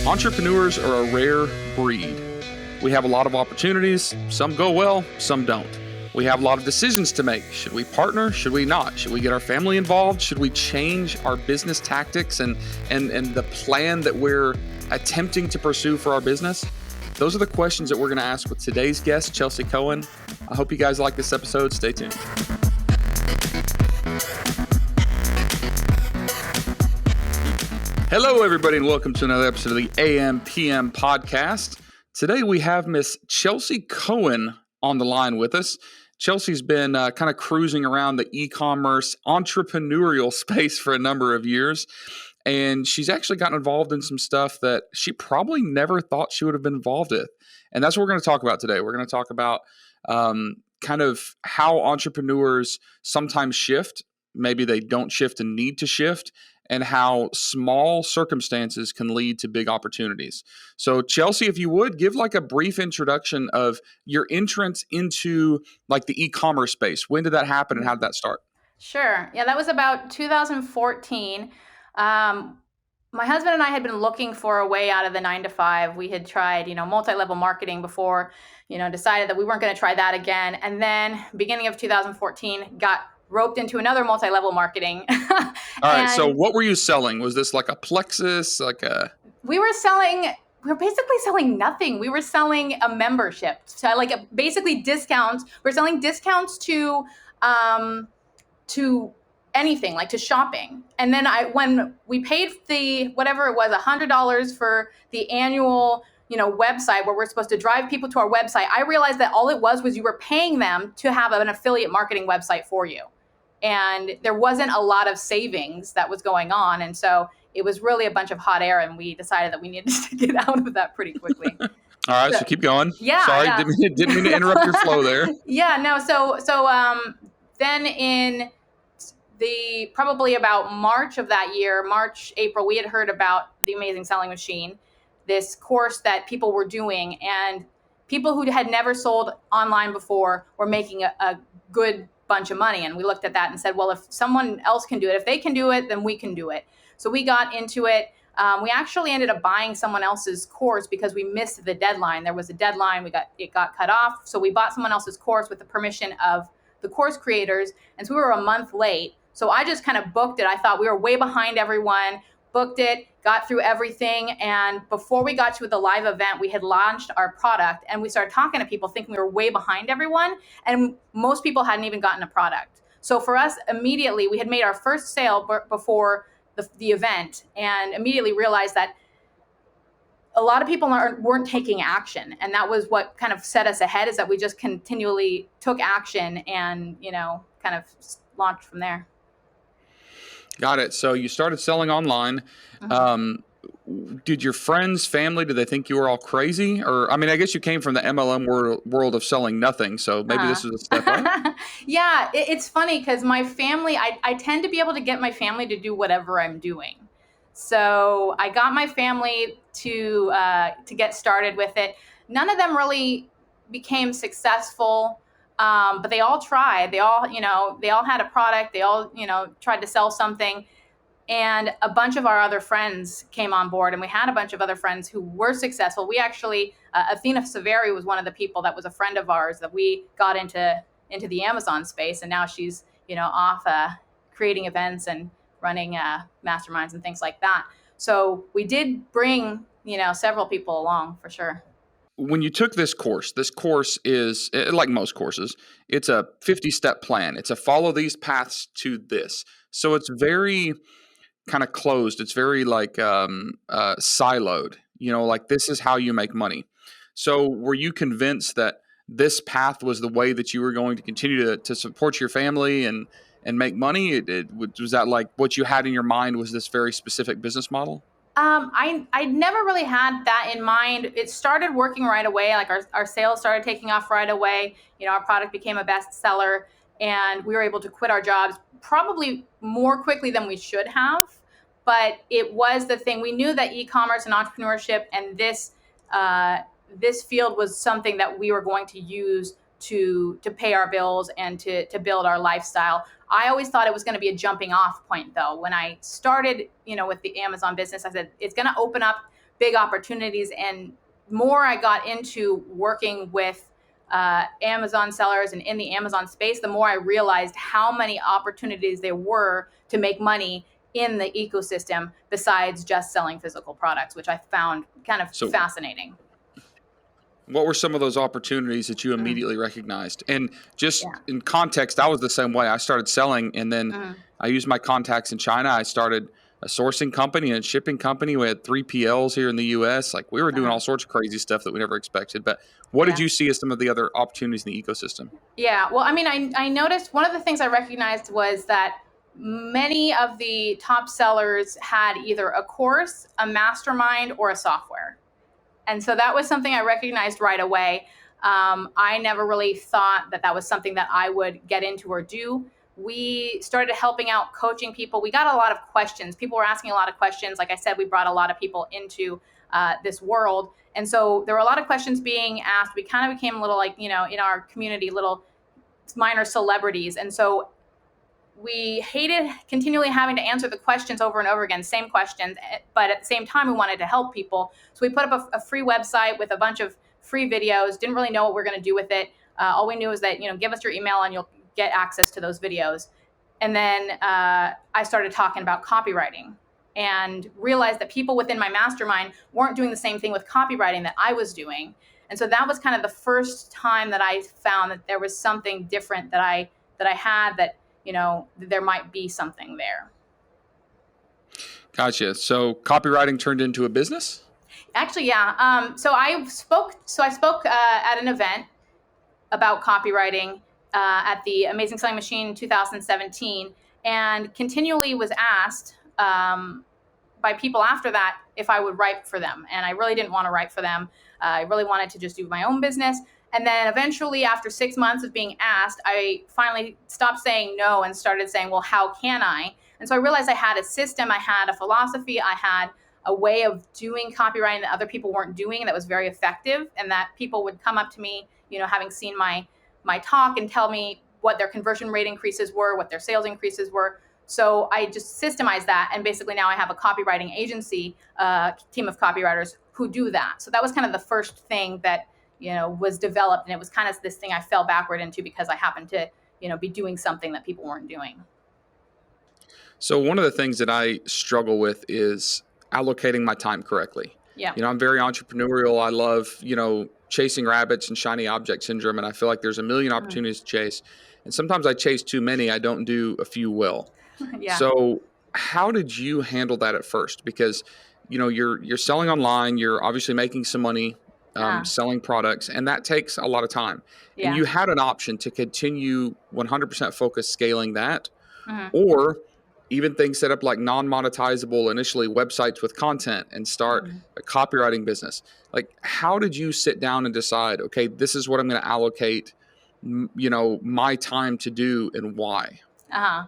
Entrepreneurs are a rare breed. We have a lot of opportunities. Some go well, some don't. We have a lot of decisions to make. Should we partner? Should we not? Should we get our family involved? Should we change our business tactics and the plan that we're attempting to pursue for our business? Those are the questions that we're going to ask with today's guest, Chelsea Cohan. I hope you guys like this episode. Stay tuned. Hello, everybody, and welcome to another episode of the AM PM podcast. Today, we have Miss Chelsea Cohan on the line with us. Chelsea's been kind of cruising around the e-commerce entrepreneurial space for a number of years, and she's actually gotten involved in some stuff that she probably never thought she would have been involved with. And that's what we're going to talk about today. We're going to talk about kind of how entrepreneurs sometimes shift. Maybe they don't shift and need to shift, and how small circumstances can lead to big opportunities. So Chelsea, if you would, give like a brief introduction of your entrance into like the e-commerce space. When did that happen and how did that start? Sure. Yeah, that was about 2014. My husband and I had been looking for a way out of the 9-to-5. We had tried, multi-level marketing before, decided that we weren't going to try that again. And then beginning of 2014, got roped into another multi-level marketing. All right. So what were you selling? Was this like a Plexus, We were basically selling nothing. We were selling a membership. So basically discounts. We're selling discounts to anything, like to shopping. And then when we paid the, whatever it was, $100 for the annual website where we're supposed to drive people to our website, I realized that all it was you were paying them to have an affiliate marketing website for you. And there wasn't a lot of savings that was going on. And so it was really a bunch of hot air, and we decided that we needed to get out of that pretty quickly. All right, so keep going. Yeah. Sorry, yeah. Didn't mean to interrupt your flow there. Yeah, no. So then in the probably about March of that year, April, we had heard about the Amazing Selling Machine, this course that people were doing, and people who had never sold online before were making a good bunch of money. And we looked at that and said, well, if someone else can do it, if they can do it, then we can do it. So we got into it. We actually ended up buying someone else's course because we missed the deadline. There was a deadline. It got cut off. So we bought someone else's course with the permission of the course creators. And so we were a month late. So I just kind of booked it. I thought we were way behind everyone, booked it, got through everything. And before we got to the live event, we had launched our product and we started talking to people thinking we were way behind everyone. And most people hadn't even gotten a product. So for us, immediately, we had made our first sale before the event and immediately realized that a lot of people weren't taking action. And that was what kind of set us ahead, is that we just continually took action and, kind of launched from there. Got it. So you started selling online. Mm-hmm. Did your friends, family, did they think you were all crazy? Or, I mean, I guess you came from the MLM world of selling nothing. So maybe this was a step up. Yeah, it's funny because my family, I tend to be able to get my family to do whatever I'm doing. So I got my family to get started with it. None of them really became successful. But they all tried. They all had a product. They all, tried to sell something. And a bunch of our other friends came on board, and we had a bunch of other friends who were successful. We actually, Athena Severi was one of the people that was a friend of ours that we got into the Amazon space. And now she's, off creating events and running masterminds and things like that. So we did bring, several people along for sure. When you took this course is, like most courses, it's a 50-step plan. It's a follow these paths to this. So it's very kind of closed. It's very like siloed, like this is how you make money. So were you convinced that this path was the way that you were going to continue to support your family and make money? Was that like what you had in your mind, was this very specific business model? I never really had that in mind. It started working right away. Like our sales started taking off right away. Our product became a bestseller, and we were able to quit our jobs probably more quickly than we should have. But it was the thing. We knew that e-commerce and entrepreneurship and this field was something that we were going to use to pay our bills and to build our lifestyle. I always thought it was going to be a jumping off point, though. When I started, with the Amazon business, I said, it's going to open up big opportunities. And more I got into working with Amazon sellers and in the Amazon space, the more I realized how many opportunities there were to make money in the ecosystem besides just selling physical products, which I found kind of So fascinating. what were some of those opportunities that you Mm, immediately recognized? And just yeah. in context, I was the same way. I started selling, and then Mm, I used my contacts in China. I started a sourcing company and a shipping company. We had 3PLs here in the US. Like, we were doing uh-huh. all sorts of crazy stuff that we never expected. But what did Yeah. you see as some of the other opportunities in the ecosystem? Yeah. Well, I mean, I noticed one of the things I recognized was that many of the top sellers had either a course, a mastermind, or a software. And so that was something I recognized right away. I never really thought that that was something that I would get into or do. We started helping out coaching people. We got a lot of questions. People were asking a lot of questions. Like I said, we brought a lot of people into this world. And so there were a lot of questions being asked. We kind of became a little, like, in our community, little minor celebrities. And so we hated continually having to answer the questions over and over again, same questions, but at the same time, we wanted to help people. So we put up a free website with a bunch of free videos, didn't really know what we are going to do with it. All we knew was that, give us your email and you'll get access to those videos. And then I started talking about copywriting and realized that people within my mastermind weren't doing the same thing with copywriting that I was doing. And so that was kind of the first time that I found that there was something different that I had, that there might be something there. Gotcha. So copywriting turned into a business? Actually, yeah. So I spoke. At an event about copywriting at the Amazing Selling Machine 2017, and continually was asked by people after that if I would write for them. And I really didn't want to write for them. I really wanted to just do my own business. And then eventually, after 6 months of being asked, I finally stopped saying no and started saying, well, how can I? And so I realized I had a system, I had a philosophy, I had a way of doing copywriting that other people weren't doing that was very effective, and that people would come up to me, having seen my talk, and tell me what their conversion rate increases were, what their sales increases were. So I just systemized that, and basically now I have a copywriting agency, team of copywriters who do that. So that was kind of the first thing that was developed, and it was kind of this thing I fell backward into because I happened to be doing something that people weren't doing. So one of the things that I struggle with is allocating my time correctly. Yeah. I'm very entrepreneurial. I love, chasing rabbits and shiny object syndrome. And I feel like there's a million Mm. opportunities to chase. And sometimes I chase too many. I don't do a few well. Yeah. So how did you handle that at first? Because, you're selling online, you're obviously making some money, uh, selling products, and that takes a lot of time. And yeah. you had an option to continue 100% focus scaling that, Hmm. or even things set up like non-monetizable initially websites with content and start Hmm. a copywriting business. Like, how did you sit down and decide, okay, this is what I'm going to allocate my time to do, and why? Uh-huh.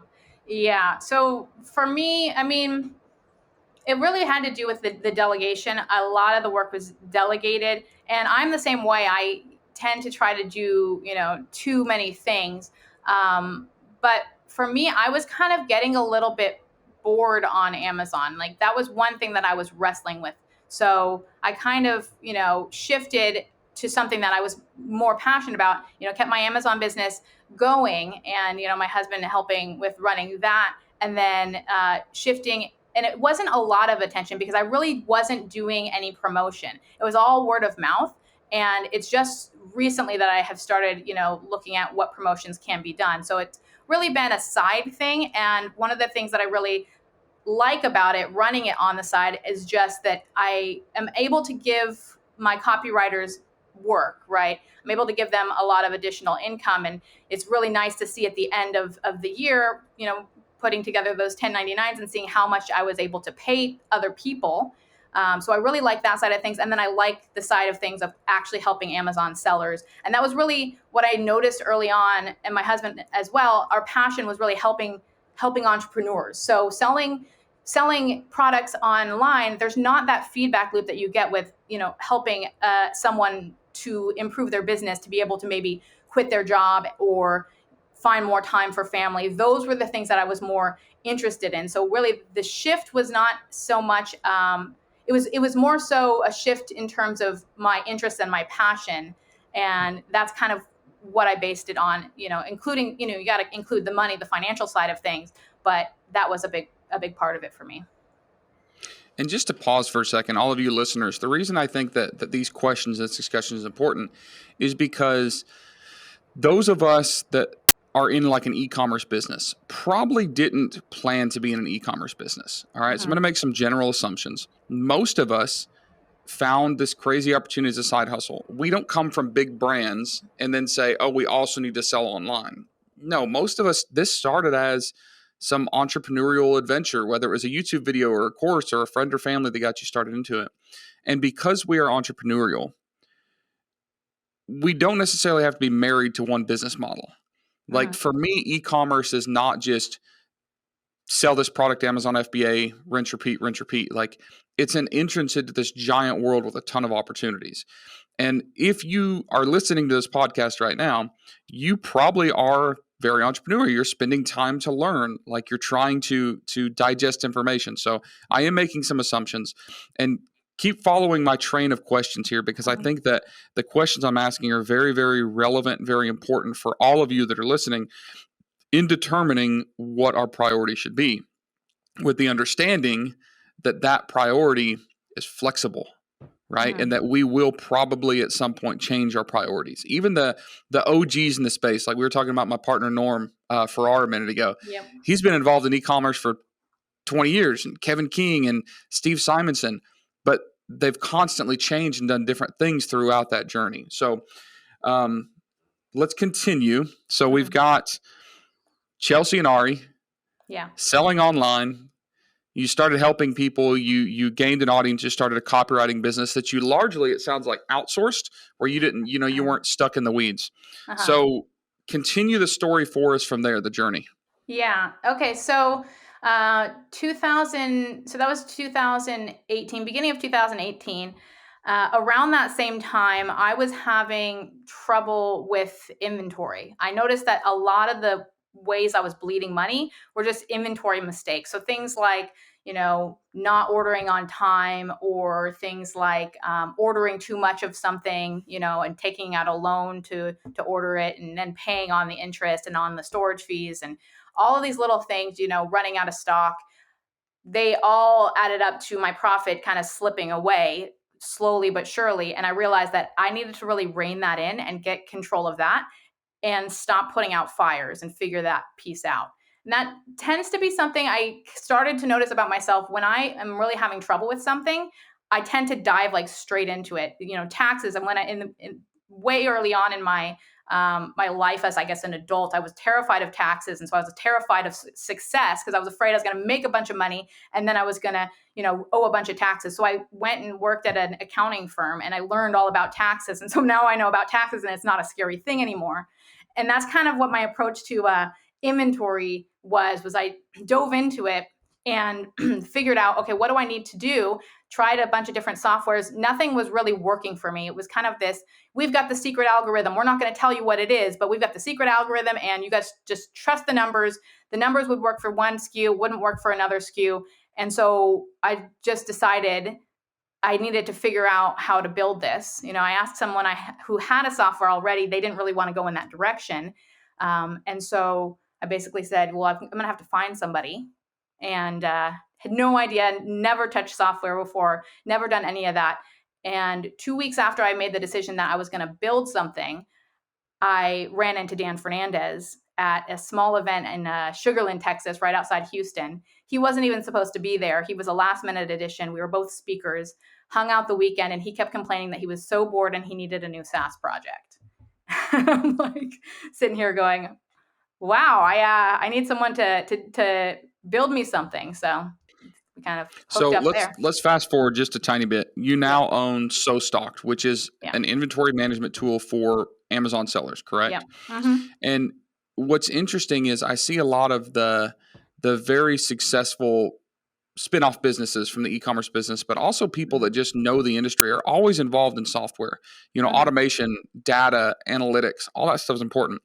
Yeah. So for me, I mean, it really had to do with the delegation. A lot of the work was delegated, and I'm the same way. I tend to try to do too many things. But for me, I was kind of getting a little bit bored on Amazon. Like, that was one thing that I was wrestling with. So I kind of shifted to something that I was more passionate about. Kept my Amazon business going, and my husband helping with running that, and then shifting. And it wasn't a lot of attention because I really wasn't doing any promotion. It was all word of mouth. And it's just recently that I have started, looking at what promotions can be done. So it's really been a side thing. And one of the things that I really like about it, running it on the side, is just that I am able to give my copywriters work, right? I'm able to give them a lot of additional income. And it's really nice to see at the end of the year, putting together those 1099s and seeing how much I was able to pay other people. So I really like that side of things. And then I like the side of things of actually helping Amazon sellers. And that was really what I noticed early on, and my husband as well. Our passion was really helping entrepreneurs. So selling products online, there's not that feedback loop that you get with helping someone to improve their business, to be able to maybe quit their job or find more time for family. Those were the things that I was more interested in. So really, the shift was not so much. it was more so a shift in terms of my interest and my passion. And that's kind of what I based it on, including, you got to include the money, the financial side of things. But that was a big part of it for me. And just to pause for a second, all of you listeners, the reason I think that these questions, this discussion is important is because those of us that are in like an e-commerce business probably didn't plan to be in an e-commerce business. All right. So I'm going to make some general assumptions. Most of us found this crazy opportunity as a side hustle. We don't come from big brands and then say, oh, we also need to sell online. No, most of us, this started as some entrepreneurial adventure, whether it was a YouTube video or a course or a friend or family that got you started into it. And because we are entrepreneurial, we don't necessarily have to be married to one business model. Like for me, e-commerce is not just sell this product to Amazon FBA, rinse, repeat. Like it's an entrance into this giant world with a ton of opportunities. And if you are listening to this podcast right now, you probably are very entrepreneurial. You're spending time to learn, like you're trying to digest information. So I am making some assumptions, and keep following my train of questions here, because I think that the questions I'm asking are very, very relevant, very important for all of you that are listening in determining what our priority should be, with the understanding that that priority is flexible, right? And that we will probably at some point change our priorities. Even the OGs in the space, like we were talking about my partner Norm Farrar a minute ago. Yep. He's been involved in e-commerce for 20 years, and Kevin King and Steve Simonson, but they've constantly changed and done different things throughout that journey. So let's continue. So we've got Chelsea and Ari, selling online. You started helping people. You gained an audience. You started a copywriting business that you largely, it sounds like, outsourced, where you didn't, you weren't stuck in the weeds. So continue the story for us from there, the journey. Yeah. Okay. So 2000. So that was 2018, beginning of 2018. Around that same time, I was having trouble with inventory. I noticed that a lot of the ways I was bleeding money were just inventory mistakes. So things like, not ordering on time, or things like ordering too much of something, and taking out a loan to order it, and then paying on the interest and on the storage fees, and all of these little things, running out of stock. They all added up to my profit kind of slipping away slowly but surely. And I realized that I needed to really rein that in and get control of that and stop putting out fires and figure that piece out. And that tends to be something I started to notice about myself. When I am really having trouble with something, I tend to dive like straight into it. Taxes. And when way early on in my life as, I guess, an adult, I was terrified of taxes. And so I was terrified of success, because I was afraid I was going to make a bunch of money and then I was going to, owe a bunch of taxes. So I went and worked at an accounting firm and I learned all about taxes. And so now I know about taxes and it's not a scary thing anymore. And that's kind of what my approach to inventory was I dove into it and figured out, okay, what do I need to do? Tried a bunch of different softwares. Nothing was really working for me. It was kind of this, we've got the secret algorithm. We're not going to tell you what it is, but we've got the secret algorithm and you guys just trust the numbers. The numbers would work for one SKU, wouldn't work for another SKU. And so I just decided I needed to figure out how to build this. I asked someone who had a software already. They didn't really want to go in that direction. And so I basically said, well, I'm going to have to find somebody. And had no idea, never touched software before, never done any of that. And 2 weeks after I made the decision that I was going to build something, I ran into Dan Fernandez at a small event in Sugar Land, Texas, right outside Houston. He wasn't even supposed to be there. He was a last minute addition. We were both speakers, hung out the weekend, and he kept complaining that he was so bored and he needed a new SaaS project. I'm like sitting here going, wow, I need someone to build me something. So we kind of hooked up there. Let's fast forward just a tiny bit. You now own SoStocked, which is an inventory management tool for Amazon sellers, correct? Yeah. And what's interesting is I see a lot of the very successful spin-off businesses from the e-commerce business, but also people that just know the industry are always involved in software. Automation, data, analytics, all that stuff is important.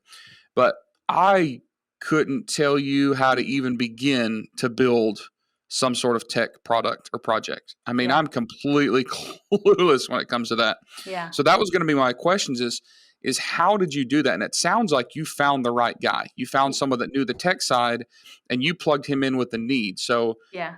But I couldn't tell you how to even begin to build some sort of tech product or project. I mean, Yeah. I'm completely clueless when it comes to that. Yeah. So that was going to be my questions is how did you do that? And it sounds like you found the right guy. You found someone that knew the tech side and you plugged him in with the need. So Yeah.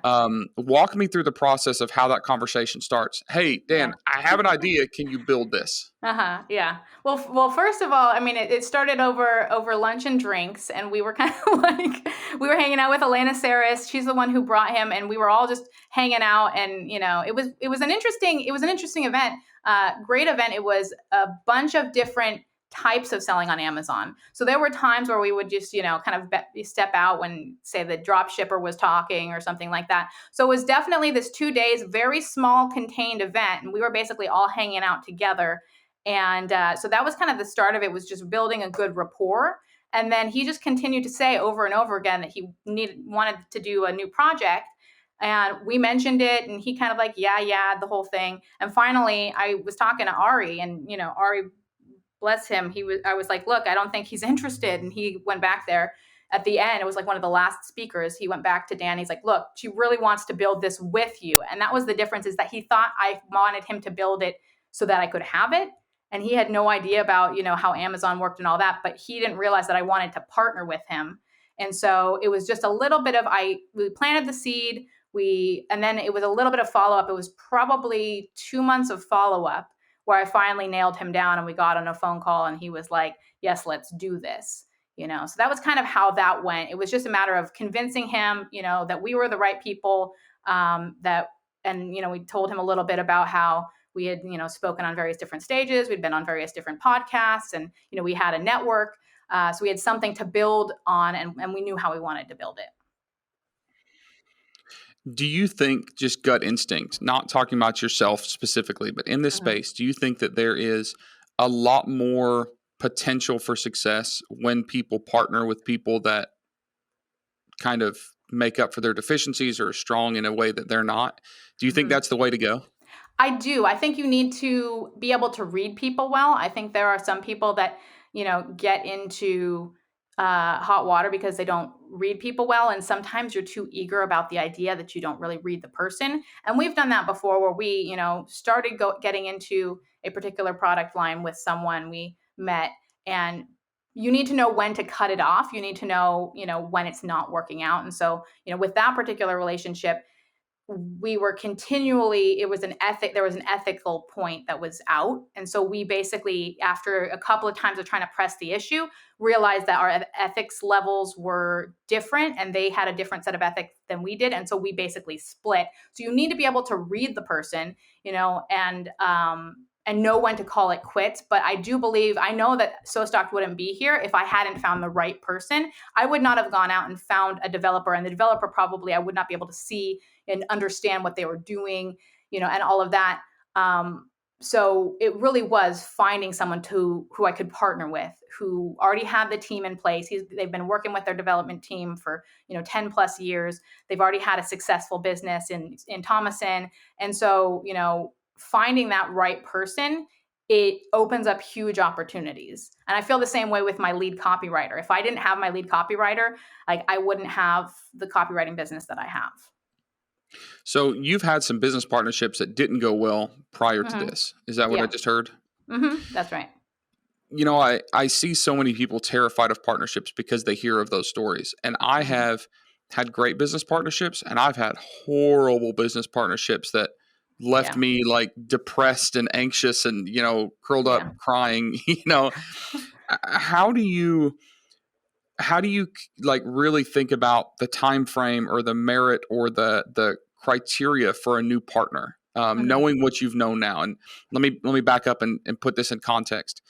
walk me through the process of how that conversation starts. Hey, Dan, Yeah. I have an idea. Can you build this? Yeah. Well, first of all, I mean, it started over lunch and drinks, and we were kind of like we were hanging out with Elena Saris. She's the one who brought him, and we were all just hanging out. And it was an interesting event. Great event. It was a bunch of different types of selling on Amazon. So there were times where we would just kind of step out when, say, the drop shipper was talking or something like that. So it was definitely this 2 days, very small, contained event, and we were basically all hanging out together. And so that was kind of the start of it, was just building a good rapport. And then he just continued to say over and over again that he wanted to do a new project. And we mentioned it, and he kind of like, yeah, the whole thing. And finally, I was talking to Ari, and Ari, bless him, I was like, look, I don't think he's interested. And he went back there at the end. It was like one of the last speakers. He went back to Dan. He's like, look, she really wants to build this with you. And that was the difference, is that he thought I wanted him to build it so that I could have it. And he had no idea about, how Amazon worked and all that, but he didn't realize that I wanted to partner with him. And so it was just a little bit of, we planted the seed, and then it was a little bit of follow-up. It was probably 2 months of follow-up where I finally nailed him down, and we got on a phone call, and he was like, yes, let's do this. So that was kind of how that went. It was just a matter of convincing him, that we were the right people, we told him a little bit about how we had, spoken on various different stages. We'd been on various different podcasts, and, we had a network. So we had something to build on, and we knew how we wanted to build it. Do you think, just gut instinct, not talking about yourself specifically, but in this Mm-hmm. space, do you think that there is a lot more potential for success when people partner with people that kind of make up for their deficiencies or are strong in a way that they're not? Do you think Mm-hmm. that's the way to go? I do. I think you need to be able to read people well. I think there are some people that, get into hot water because they don't read people well. And sometimes you're too eager about the idea that you don't really read the person. And we've done that before, where we, started getting into a particular product line with someone we met, and you need to know when to cut it off. You need to know, when it's not working out. And so, with that particular relationship, we were continually, there was an ethical point that was out. And so we basically, after a couple of times of trying to press the issue, realized that our ethics levels were different, and they had a different set of ethics than we did. And so we basically split. So you need to be able to read the person, and know when to call it quits. But I know that SoStock wouldn't be here if I hadn't found the right person. I would not have gone out and found a developer, and the developer probably I would not be able to see and understand what they were doing, and all of that. So it really was finding someone who I could partner with, who already had the team in place. They've been working with their development team for 10 plus years. They've already had a successful business in Thomason, and so finding that right person, it opens up huge opportunities. And I feel the same way with my lead copywriter. If I didn't have my lead copywriter, I wouldn't have the copywriting business that I have. So you've had some business partnerships that didn't go well prior to this. Is that what I just heard? Mm-hmm. That's right. I see so many people terrified of partnerships because they hear of those stories. And I have had great business partnerships, and I've had horrible business partnerships that left me like depressed and anxious and, curled up crying. How do you like really think about the time frame or the merit or the criteria for a new partner, knowing what you've known now? And let me back up and put this in context.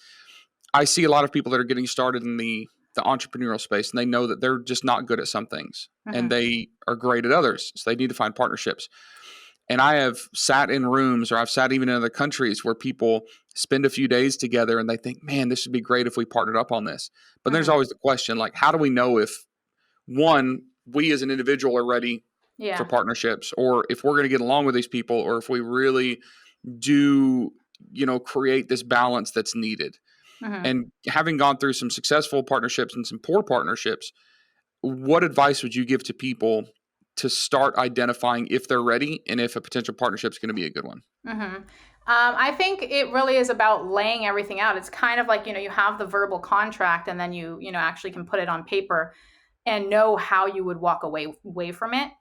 I see a lot of people that are getting started in the entrepreneurial space, and they know that they're just not good at some things and they are great at others. So they need to find partnerships. And I have sat in rooms, or I've sat even in other countries, where people spend a few days together and they think, man, this would be great if we partnered up on this. But there's always the question, like, how do we know if, one, we as an individual are ready for partnerships, or if we're going to get along with these people, or if we really do, create this balance that's needed. And having gone through some successful partnerships and some poor partnerships, what advice would you give to people to start identifying if they're ready and if a potential partnership is going to be a good one? Mm-hmm. I think it really is about laying everything out. It's kind of like, you have the verbal contract, and then you actually can put it on paper and know how you would walk away from it.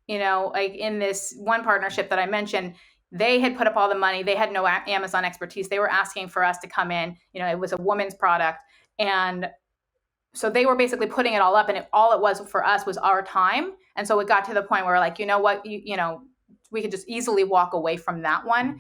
Like in this one partnership that I mentioned, they had put up all the money. They had no Amazon expertise. They were asking for us to come in. It was a woman's product. And so they were basically putting it all up, and all it was for us was our time. And so it got to the point where, like, you know what, we could just easily walk away from that one.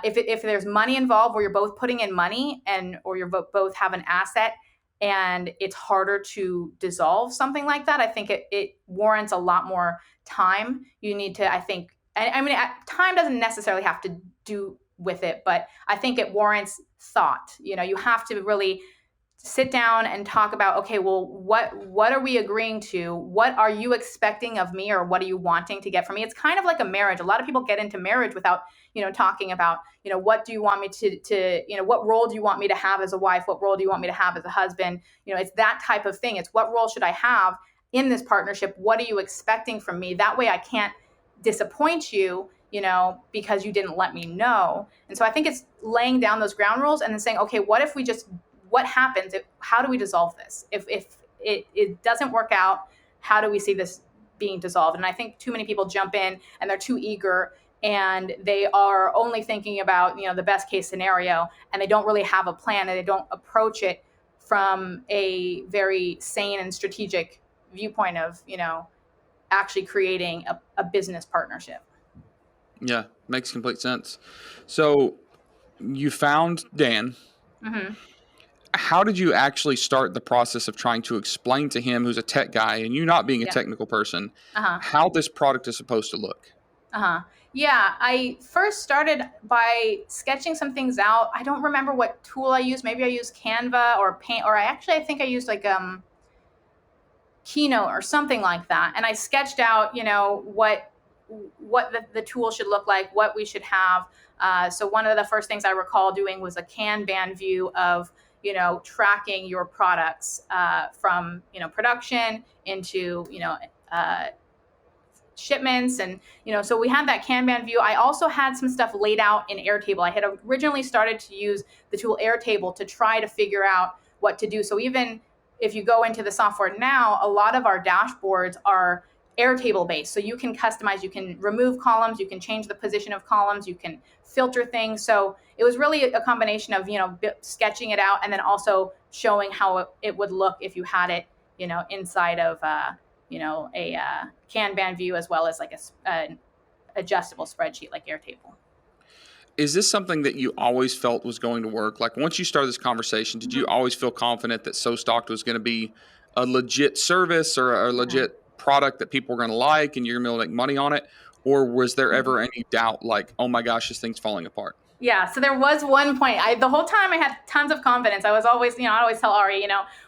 If there's money involved, where you're both putting in money or you're both have an asset, and it's harder to dissolve something like that, I think it warrants a lot more time. You need to, I think, I mean, time doesn't necessarily have to do with it, but I think it warrants thought. You have to really sit down and talk about, okay, well, what are we agreeing to? What are you expecting of me, or what are you wanting to get from me? It's kind of like a marriage. A lot of people get into marriage without, talking about, what do you want me to, what role do you want me to have as a wife? What role do you want me to have as a husband? It's that type of thing. It's what role should I have in this partnership? What are you expecting from me? That way I can't disappoint you, because you didn't let me know. And so I think it's laying down those ground rules and then saying, okay, what happens? How do we dissolve this? If it doesn't work out, how do we see this being dissolved? And I think too many people jump in and they're too eager, and they are only thinking about, the best case scenario, and they don't really have a plan, and they don't approach it from a very sane and strategic viewpoint of, actually creating a business partnership. Yeah, makes complete sense. So you found Dan. Mm-hmm. How did you actually start the process of trying to explain to him, who's a tech guy and you not being a technical person, how this product is supposed to look? Yeah, I first started by sketching some things out. I don't remember what tool I used. Maybe I used Canva or Paint, or I think I used like Keynote or something like that. And I sketched out, what the tool should look like, what we should have. So one of the first things I recall doing was a Kanban view of, tracking your products from, production into, shipments. And, so we had that Kanban view. I also had some stuff laid out in Airtable. I had originally started to use the tool Airtable to try to figure out what to do. So even if you go into the software now, a lot of our dashboards are Airtable based. So you can customize, you can remove columns, you can change the position of columns, you can filter things. So it was really a combination of, sketching it out and then also showing how it would look if you had it, inside of, a Kanban view, as well as like an adjustable spreadsheet like Airtable. Is this something that you always felt was going to work? Like, once you started this conversation, did you always feel confident that So Stocked was going to be a legit service or a legit product that people were going to like and you're going to be able to make money on it? Or was there ever any doubt, like, oh my gosh, this thing's falling apart? Yeah, so there was one point. The whole time I had tons of confidence. I was always, I always tell Ari,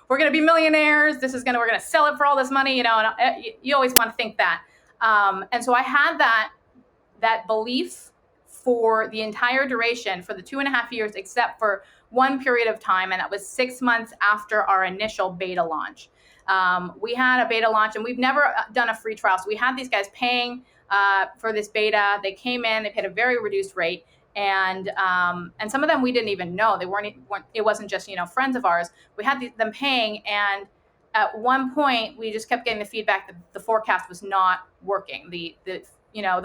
we're going to be millionaires. We're going to sell it for all this money, and you always want to think that. And so I had that belief for the entire duration, for the 2.5 years, except for one period of time, and that was 6 months after our initial beta launch. We had a beta launch, and we've never done a free trial. So we had these guys paying for this beta. They came in, they paid a very reduced rate. And some of them we didn't even know. It wasn't just, friends of ours. We had them paying, and at one point we just kept getting the feedback that the forecast was not working. The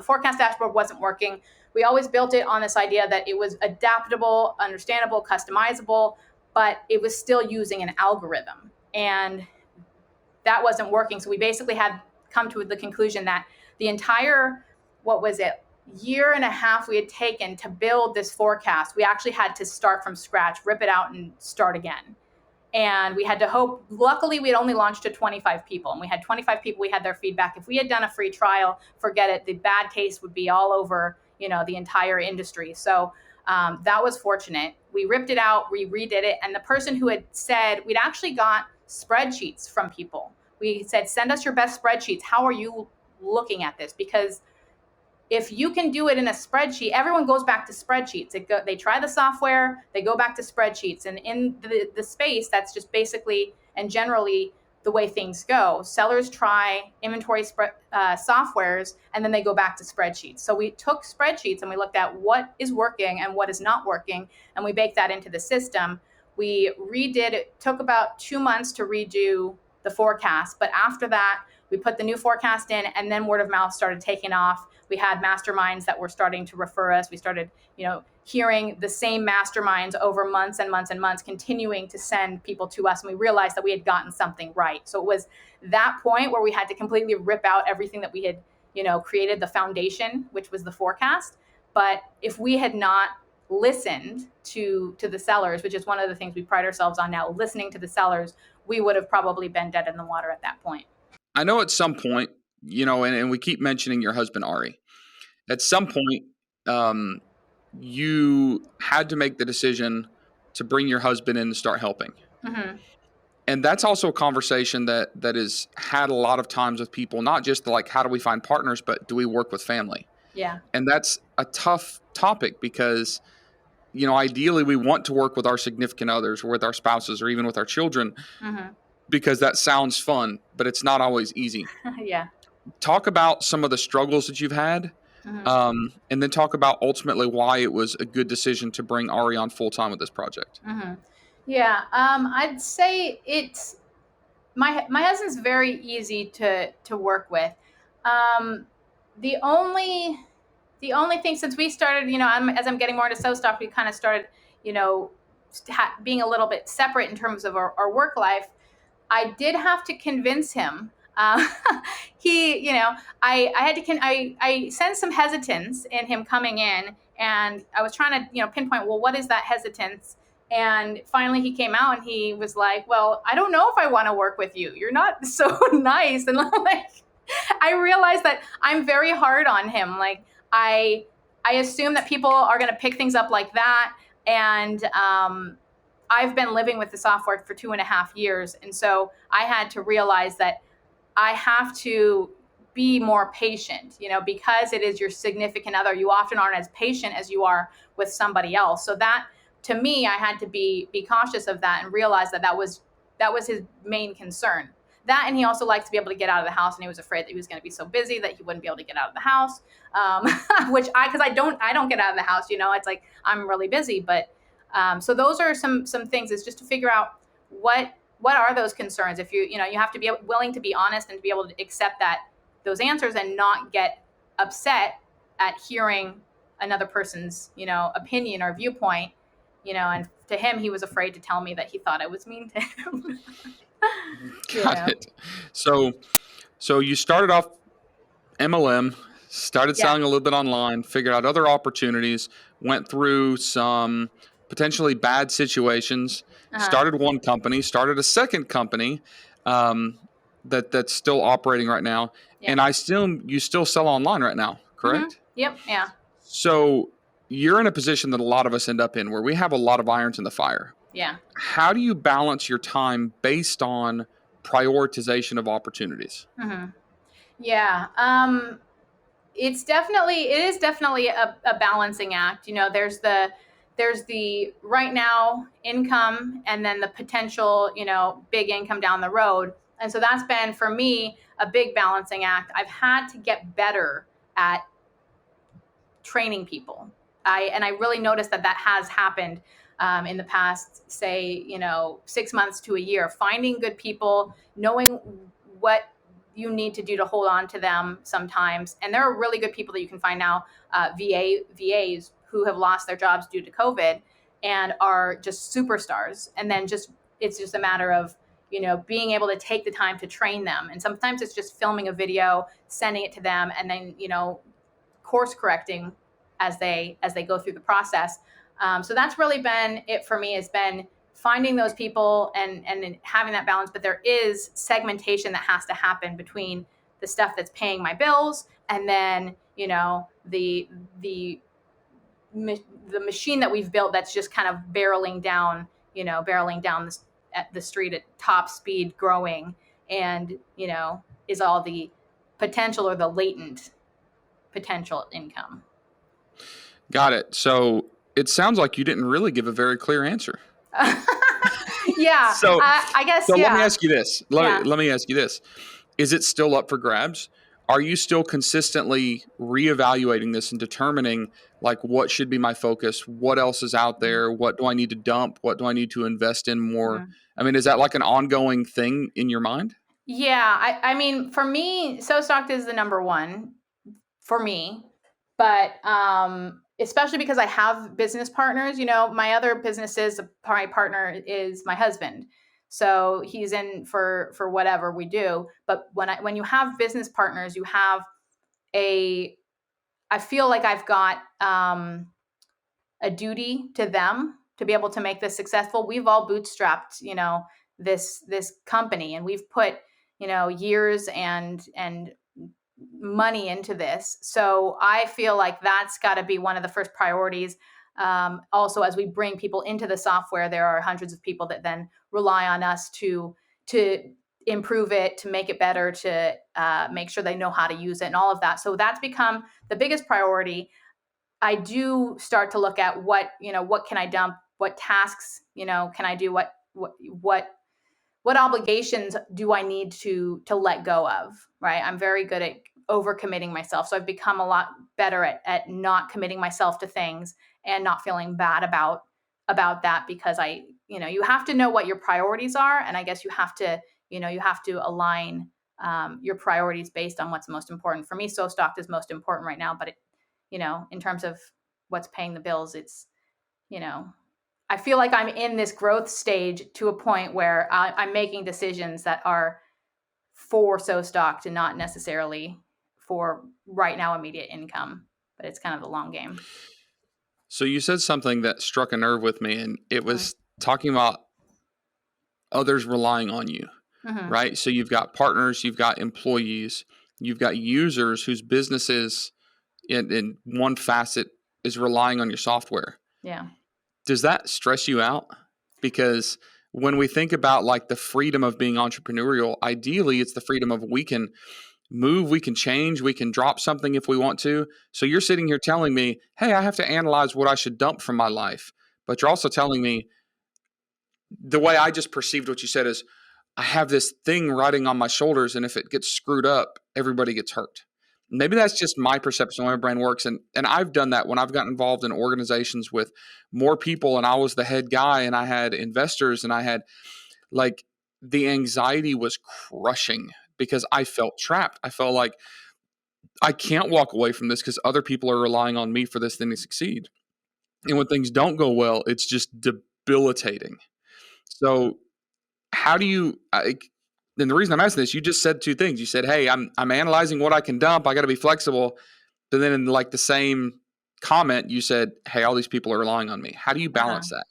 forecast dashboard wasn't working. We always built it on this idea that it was adaptable, understandable, customizable, but it was still using an algorithm, and that wasn't working. So we basically had come to the conclusion that the entire, year and a half we had taken to build this forecast, we actually had to start from scratch, rip it out and start again. And we had to hope. Luckily, we had only launched to 25 people, and we had 25 people. We had their feedback. If we had done a free trial, forget it. The bad taste would be all over, the entire industry. So that was fortunate. We ripped it out, we redid it. And the person who had said, we'd actually got spreadsheets from people. We said, send us your best spreadsheets. How are you looking at this? Because if you can do it in a spreadsheet, everyone goes back to spreadsheets. They try the software, they go back to spreadsheets. And in the space, that's just basically and generally the way things go. Sellers try inventory softwares, and then they go back to spreadsheets. So we took spreadsheets and we looked at what is working and what is not working, and we baked that into the system. We redid it, took about 2 months to redo the forecast, but after that, we put the new forecast in, and then word of mouth started taking off. We had masterminds that were starting to refer us. We started, hearing the same masterminds over months and months and months, continuing to send people to us. And we realized that we had gotten something right. So it was that point where we had to completely rip out everything that we had, created, the foundation, which was the forecast. But if we had not listened to the sellers, which is one of the things we pride ourselves on now, listening to the sellers, we would have probably been dead in the water at that point. I know at some point, and we keep mentioning your husband, Ari. At some point, you had to make the decision to bring your husband in and start helping. Mm-hmm. And that's also a conversation that is had a lot of times with people, not just like, how do we find partners, but do we work with family? Yeah. And that's a tough topic because, ideally we want to work with our significant others or with our spouses or even with our children, Mm-hmm. because that sounds fun, but it's not always easy. Yeah. Talk about some of the struggles that you've had. Mm-hmm. And then talk about ultimately why it was a good decision to bring Ari on full time with this project. Mm-hmm. Yeah. I'd say it's my husband's very easy to work with. The only thing, since we started, as I'm getting more into stock, we kind of started, being a little bit separate in terms of our work life. I did have to convince him. I sensed some hesitance in him coming in, and I was trying to, pinpoint, well, what is that hesitance? And finally he came out and he was like, well, I don't know if I want to work with you. You're not so nice. And like, I realized that I'm very hard on him. Like I assume that people are going to pick things up like that. And, I've been living with the software for 2.5 years. And so I had to realize that I have to be more patient, because it is your significant other. You often aren't as patient as you are with somebody else. So that, to me, I had to be cautious of that and realize that was his main concern. That, and he also likes to be able to get out of the house, and he was afraid that he was going to be so busy that he wouldn't be able to get out of the because I don't get out of the house. It's like I'm really busy, but so those are some things, is just to figure out what are those concerns. If you have to be willing to be honest and to be able to accept those answers and not get upset at hearing another person's, opinion or viewpoint, and to him, he was afraid to tell me that he thought I was mean to him. Got it. So you started off MLM, started selling a little bit online, figured out other opportunities, went through some potentially bad situations, started one company, started a second company that's still operating right now. Yeah. And you still sell online right now, correct? Mm-hmm. Yep. Yeah. So you're in a position that a lot of us end up in where we have a lot of irons in the fire. Yeah. How do you balance your time based on prioritization of opportunities? Mm-hmm. Yeah. It is definitely a balancing act. There's the right now income, and then the potential, big income down the road. And so that's been, for me, a big balancing act. I've had to get better at training people. I really noticed that has happened in the past, say, 6 months to a year, finding good people, knowing what you need to do to hold on to them sometimes. And there are really good people that you can find now, VAs who have lost their jobs due to COVID and are just superstars. And then it's just a matter of, being able to take the time to train them. And sometimes it's just filming a video, sending it to them, and then, course correcting as they go through the process. So that's really been it for me, has been finding those people and having that balance. But there is segmentation that has to happen between the stuff that's paying my bills and then, the machine that we've built that's just kind of barreling down the street at top speed, growing, and, is all the potential or the latent potential income. Got it. So it sounds like you didn't really give a very clear answer. Yeah, So, I guess, so let me yeah. ask you this. Yeah. Let me ask you this. Is it still up for grabs? Are you still consistently reevaluating this and determining like what should be my focus? What else is out Mhm. there? What do I need to dump? What do I need to invest in more? Mhm. I mean, is that like an ongoing thing in your mind? Yeah, I mean, for me, So Stocked is the number one for me, but especially because I have business partners. My other businesses, my partner is my husband, so he's in for whatever we do. But when you have business partners, you have a I feel like I've got a duty to them to be able to make this successful. We've all bootstrapped, this company, and we've put, years and money into this. So I feel like that's got to be one of the first priorities. Also, as we bring people into the software, there are hundreds of people that then rely on us to improve it, to make it better, to make sure they know how to use it, and all of that. So that's become the biggest priority. I do start to look at what can I dump, what tasks, can I do, what obligations do I need to let go of, right? I'm very good at overcommitting myself. So I've become a lot better at not committing myself to things and not feeling bad about that, because you have to know what your priorities are. And I guess you have to align your priorities based on what's most important. For me, So Stocked is most important right now, but in terms of what's paying the bills, it's, you know, I feel like I'm in this growth stage to a point where I'm making decisions that are for So Stocked and not necessarily for right now immediate income. But it's kind of the long game. So you said something that struck a nerve with me, and it Mm-hmm. was talking about others relying on you, Mm-hmm. right? So you've got partners, you've got employees, you've got users whose businesses in one facet is relying on your software. Yeah. Does that stress you out? Because when we think about like the freedom of being entrepreneurial, ideally it's the freedom of we can move, we can change, we can drop something if we want to. So you're sitting here telling me, hey, I have to analyze what I should dump from my life. But you're also telling me the way I just perceived what you said is I have this thing riding on my shoulders, and if it gets screwed up, everybody gets hurt. Maybe that's just my perception of how my brain works. And I've done that when I've gotten involved in organizations with more people and I was the head guy and I had investors and I had like the anxiety was crushing because I felt trapped. I felt like I can't walk away from this because other people are relying on me for this thing to succeed. And when things don't go well, it's just debilitating. So how do you and the reason I'm asking this, you just said two things. You said, hey, I'm analyzing what I can dump. I got to be flexible. But then in like the same comment, you said, hey, all these people are relying on me. How do you Uh-huh. balance that?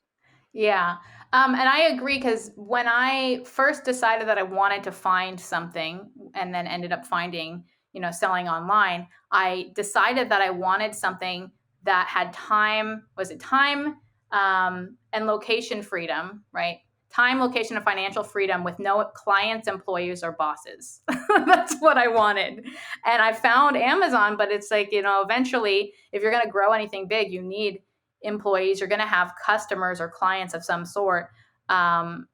Yeah. And I agree, because when I first decided that I wanted to find something and then ended up finding, selling online, I decided that I wanted something that had time and location freedom, right? Time, location, and financial freedom with no clients, employees, or bosses. That's what I wanted. And I found Amazon, but it's like, eventually, if you're going to grow anything big, you need employees, you're going to have customers or clients of some sort. And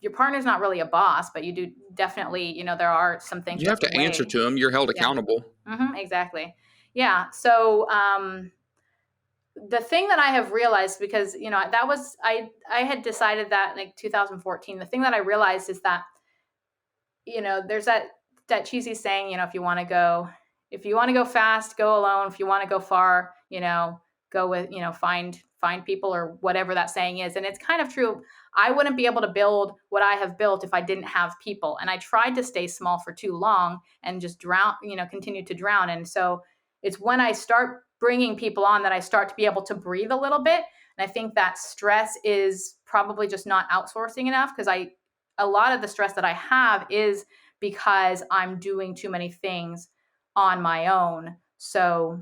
your partner's not really a boss, but you do definitely, there are some things You you have have to to answer weigh. to them. You're held Yeah. accountable. Exactly. Yeah. So the thing that I have realized, because that was I had decided that in like 2014. The thing that I realized is that there's that cheesy saying, if you want to go fast, go alone. If you want to go far, go with, find people, or whatever that saying is. And it's kind of true. I wouldn't be able to build what I have built if I didn't have people. And I tried to stay small for too long and just continue to drown. And so it's when I start bringing people on that I start to be able to breathe a little bit. And I think that stress is probably just not outsourcing enough, because a lot of the stress that I have is because I'm doing too many things on my own. So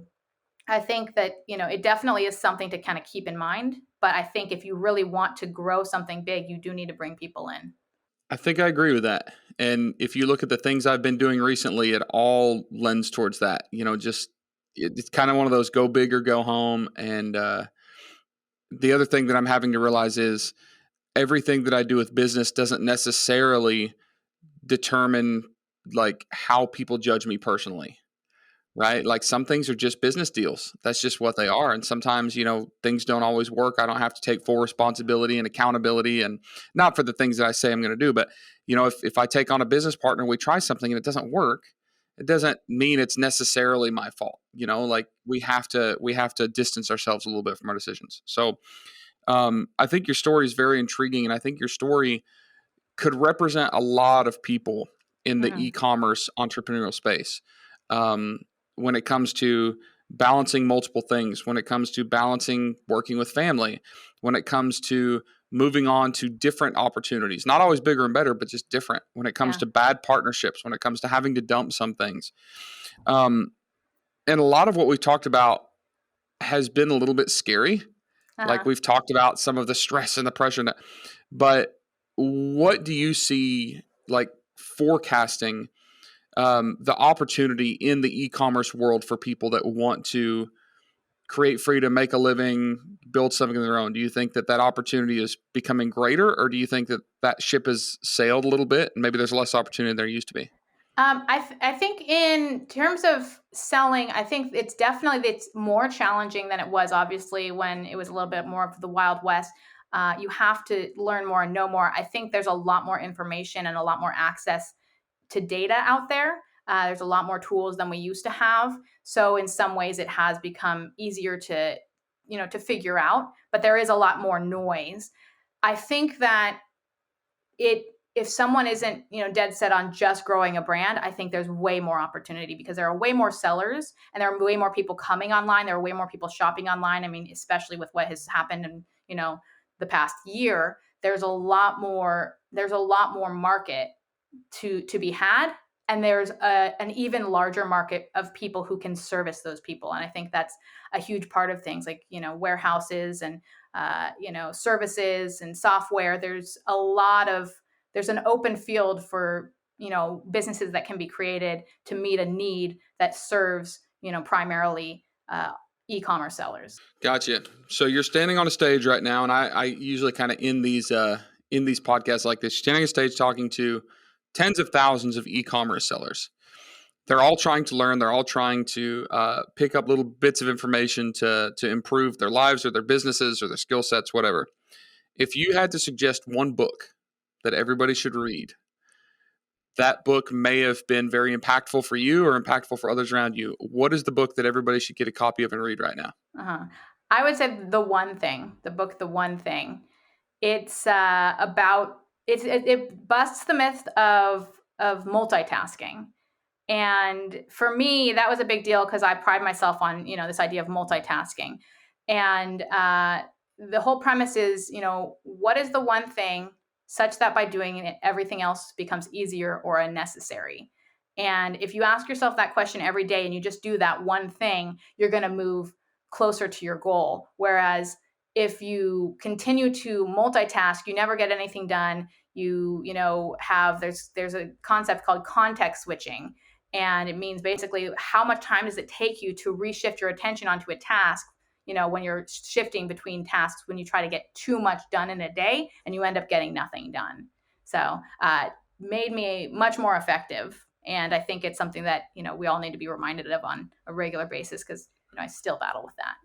I think that, it definitely is something to kind of keep in mind. But I think if you really want to grow something big, you do need to bring people in. I think I agree with that. And if you look at the things I've been doing recently, it all lends towards that. Just it's kind of one of those go big or go home. And the other thing that I'm having to realize is everything that I do with business doesn't necessarily determine like how people judge me personally. Right? Like some things are just business deals. That's just what they are. And sometimes, things don't always work. I don't have to take full responsibility and accountability, and not for the things that I say I'm going to do, but if I take on a business partner, we try something and it doesn't work, it doesn't mean it's necessarily my fault. Like we have to distance ourselves a little bit from our decisions. So I think your story is very intriguing, and I think your story could represent a lot of people in the Mhm. e-commerce entrepreneurial space. Um, when it comes to balancing multiple things, when it comes to balancing working with family, when it comes to moving on to different opportunities, not always bigger and better, but just different. When it comes Yeah. to bad partnerships, when it comes to having to dump some things. Um, and a lot of what we've talked about has been a little bit scary. Like Uh-huh. we've talked about some of the stress and the pressure, but what do you see like forecasting the opportunity in the e-commerce world for people that want to create freedom, make a living, build something of their own? Do you think that opportunity is becoming greater, or do you think that ship has sailed a little bit and maybe there's less opportunity than there used to be? I think in terms of selling, I think it's more challenging than it was obviously when it was a little bit more of the Wild West. You have to learn more and know more. I think there's a lot more information and a lot more access to data out there. There's a lot more tools than we used to have. So in some ways, it has become easier to figure out. But there is a lot more noise. I think that it if someone isn't dead set on just growing a brand, I think there's way more opportunity because there are way more sellers and there are way more people coming online. There are way more people shopping online. I mean, especially with what has happened in the past year, there's a lot more market to be had, and there's an even larger market of people who can service those people. And I think that's a huge part of things like warehouses and services and software. There's an open field for businesses that can be created to meet a need that serves primarily e-commerce sellers. Gotcha. So you're standing on a stage right now, and I usually kind of in these podcasts like this, standing on a stage talking to tens of thousands of e-commerce sellers. They're all trying to learn. They're all trying to pick up little bits of information to improve their lives or their businesses or their skill sets, whatever. If you had to suggest one book that everybody should read, that book may have been very impactful for you or impactful for others around you. What is the book that everybody should get a copy of and read right now? Uh-huh. I would say the book, The One Thing. It's about it busts the myth of multitasking. And for me, that was a big deal because I pride myself on this idea of multitasking. And the whole premise is, what is the one thing such that by doing it, everything else becomes easier or unnecessary? And if you ask yourself that question every day and you just do that one thing, you're going to move closer to your goal. Whereas if you continue to multitask, you never get anything done. There's a concept called context switching, and it means basically how much time does it take you to reshift your attention onto a task, when you're shifting between tasks, when you try to get too much done in a day and you end up getting nothing done. So made me much more effective. And I think it's something that, we all need to be reminded of on a regular basis because, I still battle with that.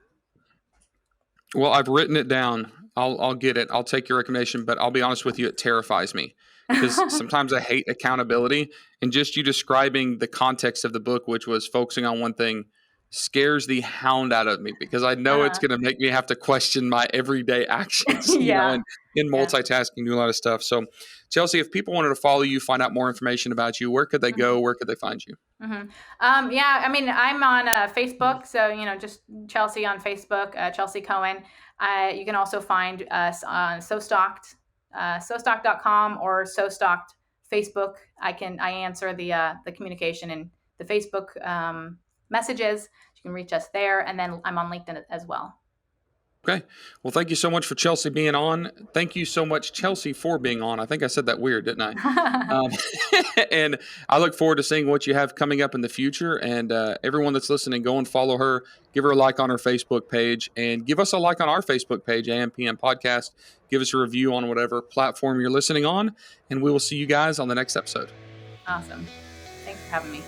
Well, I've written it down. I'll get it. I'll take your recommendation, but I'll be honest with you, it terrifies me because sometimes I hate accountability, and just you describing the context of the book, which was focusing on one thing, scares the hound out of me because I know it's Uh-huh. going to make me have to question my everyday actions, Yeah. and in Yeah. multitasking, do a lot of stuff. So, Chelsea, if people wanted to follow you, find out more information about you, where could they go? Mhm. Where could they find you? Yeah, I mean, I'm on Facebook, so just Chelsea on Facebook, Chelsea Cohan. You can also find us on SoStocked.com or SoStocked Facebook. I answer the communication in the Facebook messages. You can reach us there, and then I'm on LinkedIn as well. Okay. Well, thank you so much for Chelsea being on. Thank you so much, Chelsea, for being on. I think I said that weird, didn't I? Um, and I look forward to seeing what you have coming up in the future. And everyone that's listening, go and follow her. Give her a like on her Facebook page, and give us a like on our Facebook page, AMPM Podcast. Give us a review on whatever platform you're listening on, and we will see you guys on the next episode. Awesome. Thanks for having me.